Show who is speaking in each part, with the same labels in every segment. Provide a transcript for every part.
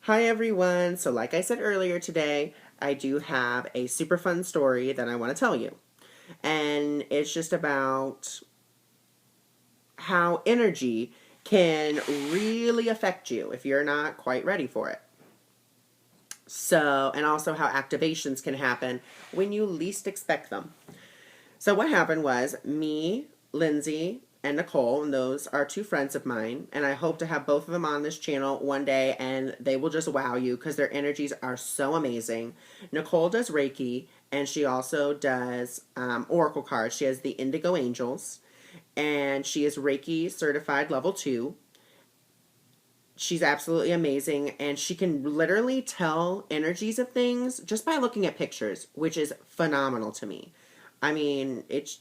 Speaker 1: Hi everyone. So like I said earlier today, I do have a super fun story that I want to tell you. And it's just about how energy can really affect you if you're not quite ready for it. So, and also how activations can happen when you least expect them. So what happened was me, Lindsay, and Nicole, and those are two friends of mine, and I hope to have both of them on this channel one day, and they will just wow you because their energies are so amazing. Nicole does Reiki, and she also does Oracle cards. She has the Indigo Angels, and she is Reiki certified level 2. She's absolutely amazing, and she can literally tell energies of things just by looking at pictures, which is phenomenal to me. I mean, it's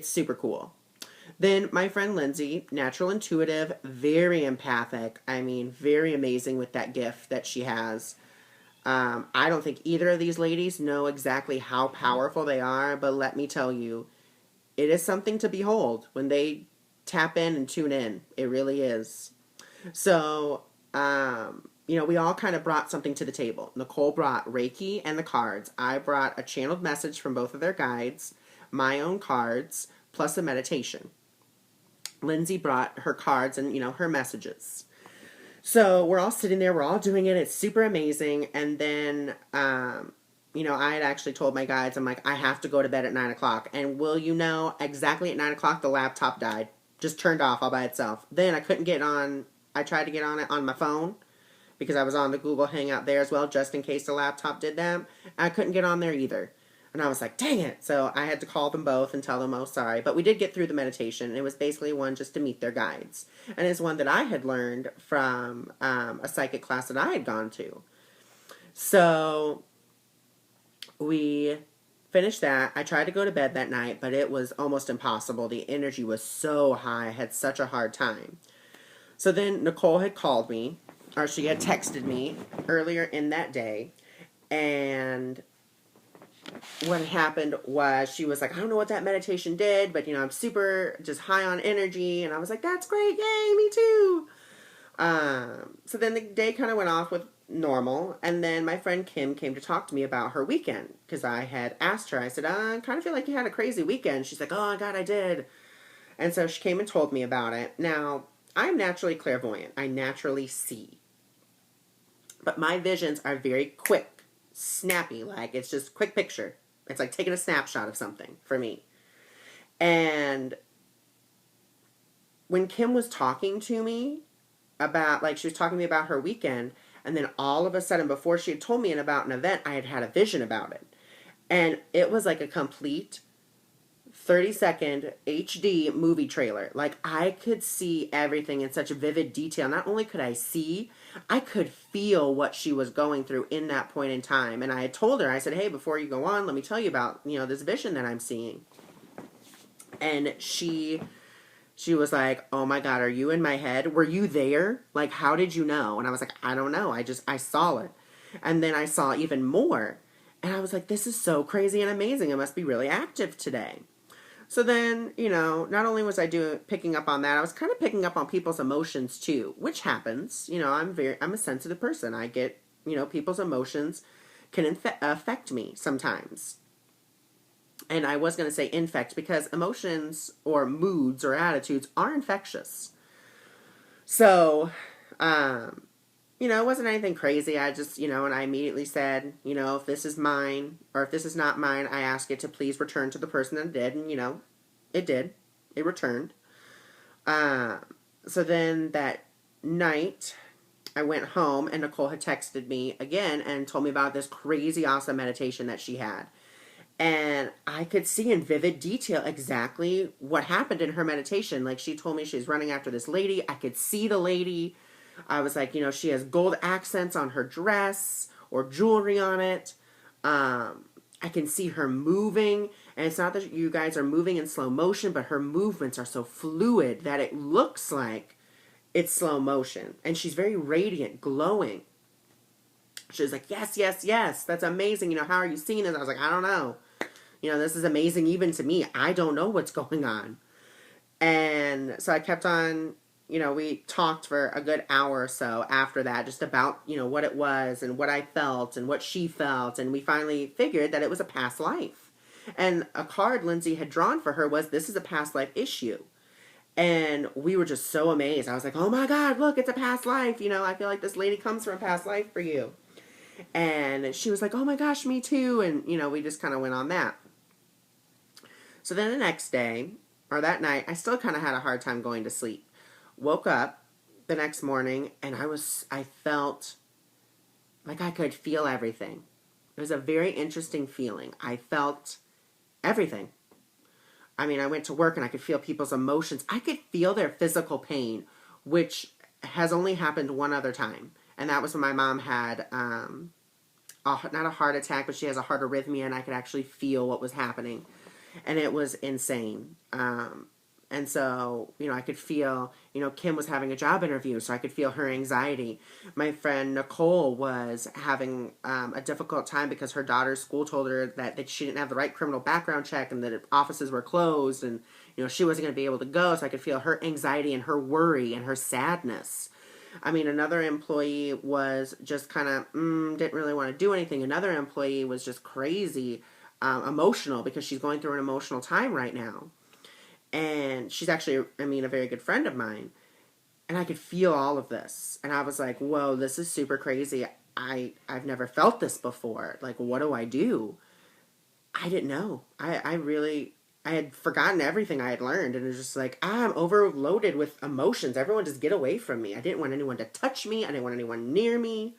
Speaker 1: super cool. Then my friend Lindsay, natural intuitive, very empathic. I mean, very amazing with that gift that she has. I don't think either of these ladies know exactly how powerful they are, but let me tell you, it is something to behold when they tap in and tune in. It really is. So, we all kind of brought something to the table. Nicole brought Reiki and the cards. I brought a channeled message from both of their guides, my own cards, plus a meditation. Lindsay brought her cards and, her messages. So we're all sitting there, we're all doing it. It's super amazing. And then, I had actually told my guides, I'm like, I have to go to bed at 9 o'clock. And will you know, exactly at 9 o'clock, the laptop died. Just turned off all by itself. Then I couldn't get on, I tried to get on it on my phone because I was on the Google Hangout there as well, just in case the laptop did that. I couldn't get on there either. And I was like, dang it. So I had to call them both and tell them, oh, sorry. But we did get through the meditation. It was basically one just to meet their guides. And it's one that I had learned from a psychic class that I had gone to. So we finished that. I tried to go to bed that night, but it was almost impossible. The energy was so high. I had such a hard time. So then Nicole had called me, or she had texted me earlier in that day. And what happened was she was like, I don't know what that meditation did, but I'm super just high on energy. And I was like, that's great. Yay, me too. So then the day kind of went off with normal. And then my friend Kim came to talk to me about her weekend because I had asked her, I said, I kind of feel like you had a crazy weekend. She's like, oh, God, I did. And so she came and told me about it. Now, I'm naturally clairvoyant. I naturally see. But my visions are very quick, snappy, like it's just quick picture. It's like taking a snapshot of something for me. And when Kim was talking to me about, like, she was talking to me about her weekend, and then all of a sudden, before she had told me about an event, I had had a vision about it. And it was like a complete 30-second HD movie trailer. Like, I could see everything in such vivid detail. Not only could I see, I could feel what she was going through in that point in time. And I had told her, I said, hey, before you go on, let me tell you about, this vision that I'm seeing. And she was like, oh my God, are you in my head? Were you there? Like, how did you know? And I was like, I don't know. I saw it. And then I saw even more. And I was like, this is so crazy and amazing. It must be really active today. So then, not only was I picking up on that, I was kind of picking up on people's emotions too, which happens. I'm a sensitive person. I get, people's emotions can affect me sometimes. And I was going to say infect because emotions or moods or attitudes are infectious. So, it wasn't anything crazy. I just, and I immediately said, if this is mine or if this is not mine, I ask it to please return to the person that did. And, it did. It returned. So then that night, I went home and Nicole had texted me again and told me about this crazy awesome meditation that she had. And I could see in vivid detail exactly what happened in her meditation. Like, she told me she's running after this lady. I could see the lady. I was like, she has gold accents on her dress or jewelry on it. I can see her moving. And it's not that you guys are moving in slow motion, but her movements are so fluid that it looks like it's slow motion. And she's very radiant, glowing. She was like, yes, yes, yes, that's amazing. How are you seeing this? I was like, I don't know. This is amazing even to me. I don't know what's going on. And so I kept on, we talked for a good hour or so after that, just about, what it was and what I felt and what she felt. And we finally figured that it was a past life. And a card Lindsay had drawn for her was, this is a past life issue. And we were just so amazed. I was like, oh my God, look, it's a past life. I feel like this lady comes from a past life for you. And she was like, oh my gosh, me too. And, we just kind of went on that. So then the next day, or that night, I still kind of had a hard time going to sleep. Woke up the next morning and I felt like I could feel everything. It was a very interesting feeling. I felt everything. I mean, I went to work and I could feel people's emotions. I could feel their physical pain, which has only happened one other time. And that was when my mom had, not a heart attack, but she has a heart arrhythmia, and I could actually feel what was happening. And it was insane. And so, I could feel, Kim was having a job interview, so I could feel her anxiety. My friend Nicole was having a difficult time because her daughter's school told her that she didn't have the right criminal background check and that offices were closed and, she wasn't going to be able to go. So I could feel her anxiety and her worry and her sadness. I mean, another employee was just kind of, didn't really want to do anything. Another employee was just crazy, emotional because she's going through an emotional time right now. And she's actually, a very good friend of mine. And I could feel all of this. And I was like, whoa, this is super crazy. I've never felt this before. Like, what do I do? I didn't know. I had forgotten everything I had learned. And it was just like, I'm overloaded with emotions. Everyone just get away from me. I didn't want anyone to touch me. I didn't want anyone near me.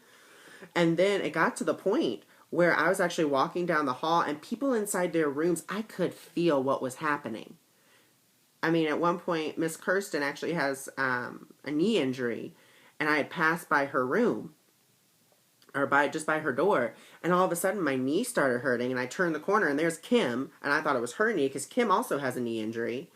Speaker 1: And then it got to the point where I was actually walking down the hall and people inside their rooms, I could feel what was happening. I mean, at one point, Miss Kirsten actually has a knee injury, and I had passed by her room, or just by her door, and all of a sudden my knee started hurting, and I turned the corner, and there's Kim, and I thought it was her knee, because Kim also has a knee injury,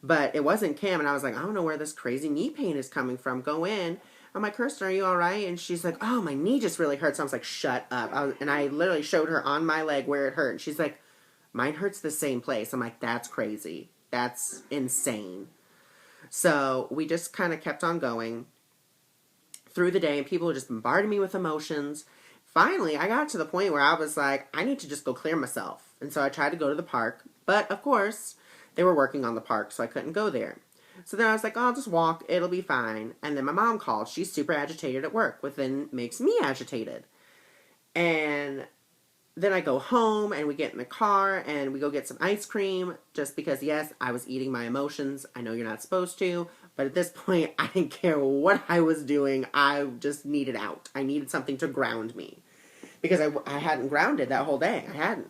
Speaker 1: but it wasn't Kim, and I was like, I don't know where this crazy knee pain is coming from. Go in. I'm like, Kirsten, are you all right? And she's like, oh, my knee just really hurts. I was like, shut up. And I literally showed her on my leg where it hurt, and she's like, mine hurts the same place. I'm like, that's crazy. That's insane. So we just kind of kept on going through the day, and people were just bombarding me with emotions. Finally, I got to the point where I was like, I need to just go clear myself. And so I tried to go to the park, but of course, they were working on the park, so I couldn't go there. So then I was like, oh, I'll just walk, it'll be fine. And then my mom called. She's super agitated at work, which then makes me agitated. And then I go home and we get in the car and we go get some ice cream just because, yes, I was eating my emotions. I know you're not supposed to, but at this point, I didn't care what I was doing. I just needed out. I needed something to ground me because I hadn't grounded that whole day. I hadn't.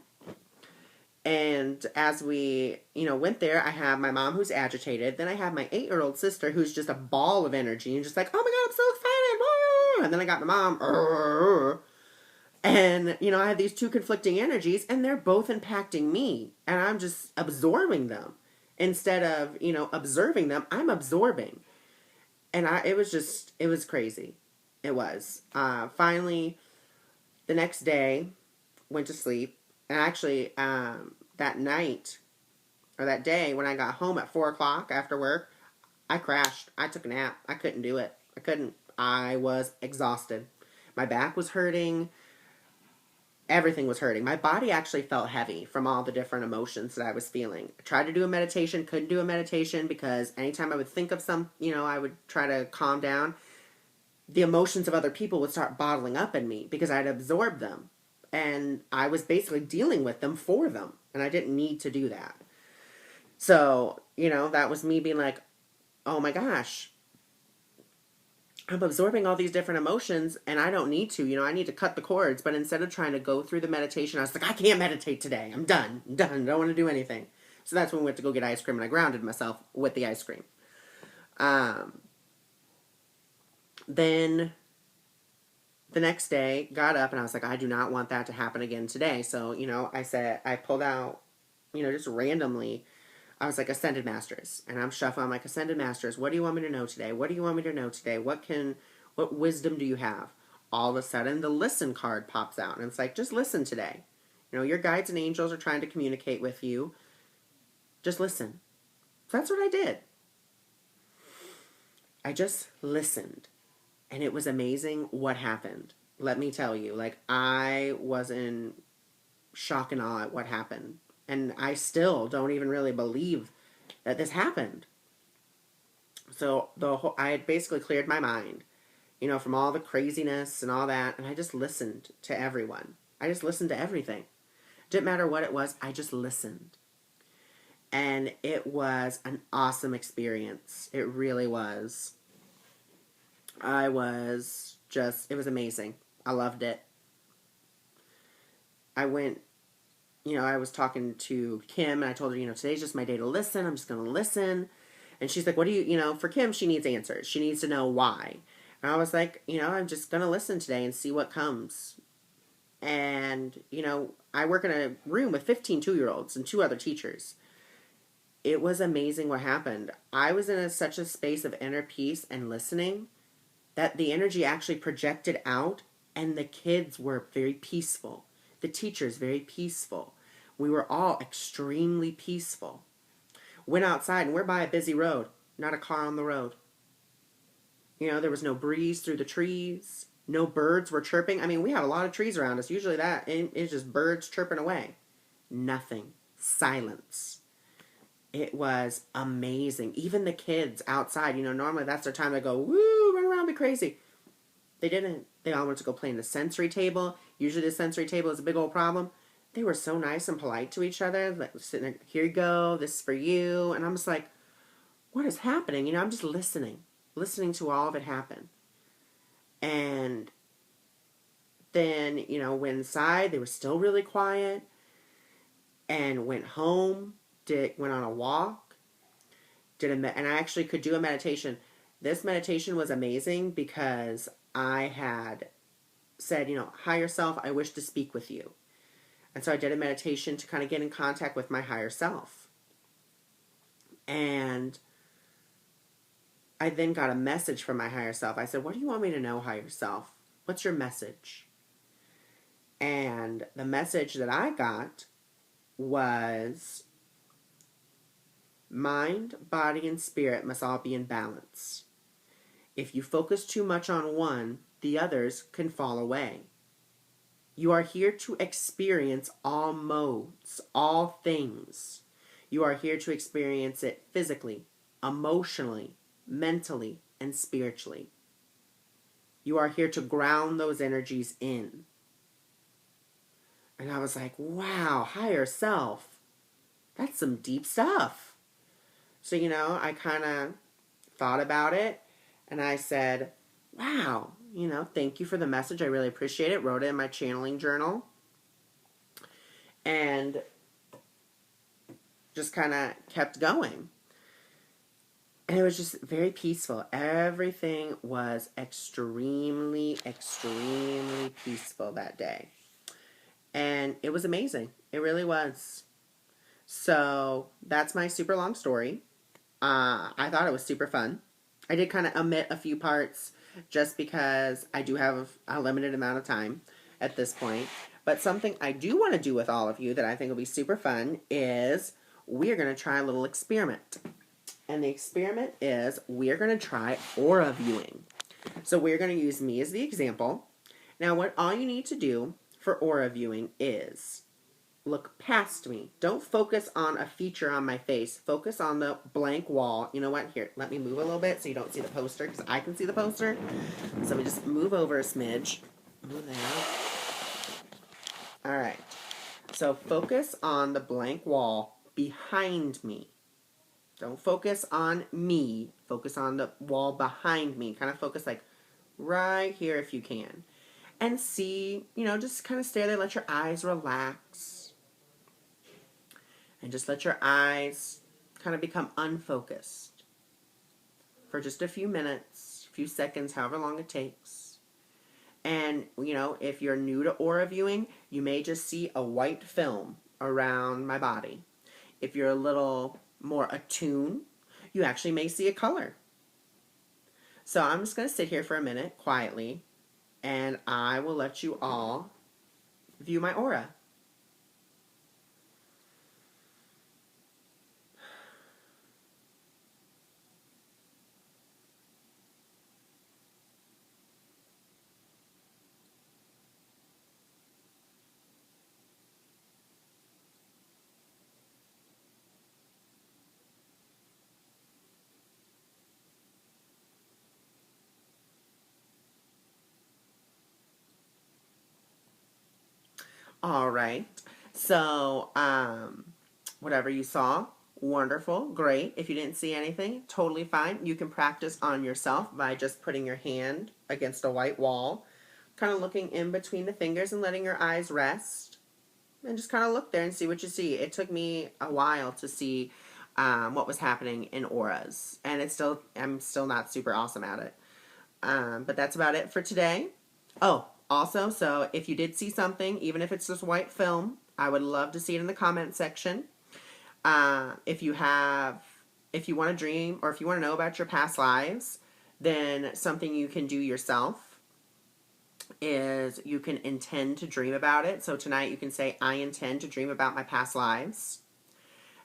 Speaker 1: And as we, went there, I have my mom who's agitated. Then I have my 8-year-old sister who's just a ball of energy and just like, oh my God, I'm so excited. And then I got my mom. And, I had these two conflicting energies, and they're both impacting me. And I'm just absorbing them. Instead of, observing them, I'm absorbing. And it was crazy. It was. Finally, the next day, went to sleep. And actually, that night, or that day, when I got home at 4 o'clock after work, I crashed. I took a nap. I couldn't do it. I couldn't. I was exhausted. My back was hurting. Everything was hurting. My body actually felt heavy from all the different emotions that I was feeling. I tried to do a meditation, couldn't do a meditation because anytime I would think of I would try to calm down. The emotions of other people would start bottling up in me because I'd absorbed them. And I was basically dealing with them for them. And I didn't need to do that. So, that was me being like, oh my gosh, I'm absorbing all these different emotions and I don't need to, I need to cut the cords. But instead of trying to go through the meditation, I was like, I can't meditate today. I'm done. I don't want to do anything. So that's when we went to go get ice cream and I grounded myself with the ice cream. Then the next day, got up and I was like, I do not want that to happen again today. So, I pulled out, just randomly, I was like, Ascended Masters. And I'm shuffling. I'm like, Ascended Masters, what do you want me to know today? What do you want me to know today? What wisdom do you have? All of a sudden, the listen card pops out. And it's like, just listen today. Your guides and angels are trying to communicate with you. Just listen. So that's what I did. I just listened. And it was amazing what happened. Let me tell you, like, I was in shock and awe at what happened. And I still don't even really believe that this happened. So I had basically cleared my mind, from all the craziness and all that, and I just listened to everyone. I just listened to everything. Didn't matter what it was, I just listened. And it was an awesome experience. It really was. It was amazing. I loved it. I went, I was talking to Kim, and I told her, today's just my day to listen. I'm just going to listen. And she's like, what do for Kim, she needs answers. She needs to know why. And I was like, I'm just going to listen today and see what comes. And, I work in a room with 15 2-year-olds and 2 other teachers. It was amazing what happened. I was in such a space of inner peace and listening that the energy actually projected out, and the kids were very peaceful. The teachers, very peaceful. We were all extremely peaceful. Went outside, and we're by a busy road. Not a car on the road. There was no breeze through the trees. No birds were chirping. I mean, we have a lot of trees around us. Usually it's just birds chirping away. Nothing. Silence. It was amazing. Even the kids outside, normally that's their time to go, woo, run around, be crazy. They didn't. They all went to go play in the sensory table. Usually the sensory table is a big old problem. They were so nice and polite to each other. Like, sitting there, here you go, this is for you. And I'm just like, what is happening? I'm just listening to all of it happen. And then, went inside. They were still really quiet. And went home. Went on a walk. And I actually could do a meditation. This meditation was amazing because I had said, higher self, I wish to speak with you. And so I did a meditation to kind of get in contact with my higher self. And I then got a message from my higher self. I said, what do you want me to know, higher self? What's your message? And the message that I got was, mind, body, and spirit must all be in balance. If you focus too much on one, the others can fall away. You are here to experience all modes, all things. You are here to experience it physically, emotionally, mentally, and spiritually. You are here to ground those energies in. And I was like, wow, higher self. That's some deep stuff. So, I kind of thought about it, and I said, wow, thank you for the message. I really appreciate it. Wrote it in my channeling journal. And just kind of kept going. And it was just very peaceful. Everything was extremely, extremely peaceful that day. And it was amazing. It really was. So that's my super long story. I thought it was super fun. I did kind of omit a few parts just because I do have a limited amount of time at this point. But something I do want to do with all of you that I think will be super fun is we're going to try a little experiment. And the experiment is we're going to try aura viewing. So we're going to use me as the example. Now, all you need to do for aura viewing is look past me. Don't focus on a feature on my face. Focus on the blank wall. You know what? Here, let me move a little bit so you don't see the poster, because I can see the poster. So we just move over a smidge. Move there. All right. So focus on the blank wall behind me. Don't focus on me. Focus on the wall behind me. Kind of focus like right here if you can. And see, just kind of stay there. Let your eyes relax. And just let your eyes kind of become unfocused for just a few minutes, a few seconds, however long it takes. And, if you're new to aura viewing, you may just see a white film around my body. If you're a little more attuned, you actually may see a color. So I'm just going to sit here for a minute quietly, and I will let you all view my aura. All right. So, whatever you saw, wonderful, great. If you didn't see anything, totally fine. You can practice on yourself by just putting your hand against a white wall, kind of looking in between the fingers and letting your eyes rest. And just kind of look there and see what you see. It took me a while to see what was happening in auras. And I'm still not super awesome at it. But that's about it for today. Oh, also, so if you did see something, even if it's just white film, I would love to see it in the comment section. If you want to dream or if you want to know about your past lives, then something you can do yourself is you can intend to dream about it. So tonight you can say, I intend to dream about my past lives.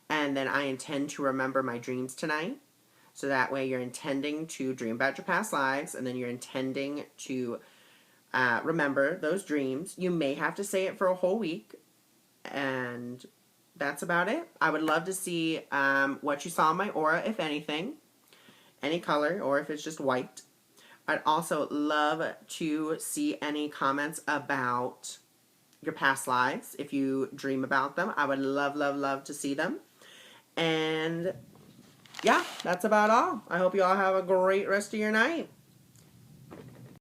Speaker 1: And then I intend to remember my dreams tonight. So that way you're intending to dream about your past lives, and then you're intending to remember those dreams. You may have to say it for a whole week, and that's about it. I would love to see what you saw in my aura, if anything, any color, or if it's just white. I'd also love to see any comments about your past lives. If you dream about them, I would love, love, love to see them. And yeah, that's about all. I hope you all have a great rest of your night.